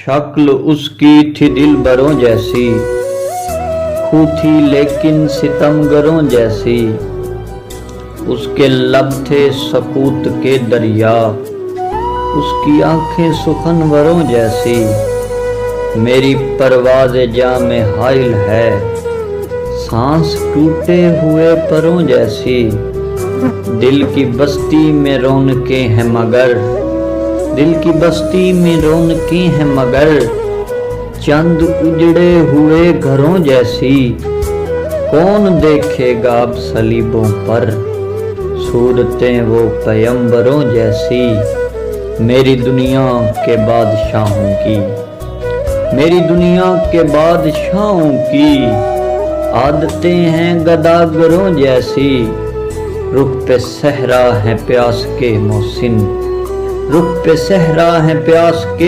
शक्ल उसकी थी दिलबरों जैसी, खूह थी लेकिन सितमगरों जैसी। उसके लब थे सकूत के दरिया, उसकी आंखें सुखनवरों जैसी। मेरी परवाज़ जा में हाइल है, सांस टूटे हुए परों जैसी। दिल की बस्ती में रौनकें हैं मगर, दिल की बस्ती में रौनकें हैं मगर, चंद उजड़े हुए घरों जैसी। कौन देखेगा अब सलीबों पर सूरतें वो पैगंबरों जैसी। मेरी दुनिया के बादशाहों की, मेरी दुनिया के बादशाहों की आदतें हैं गदागरों जैसी। रुख पे सहरा है प्यास के मोहसिन, रुख पे सहरा है प्यास के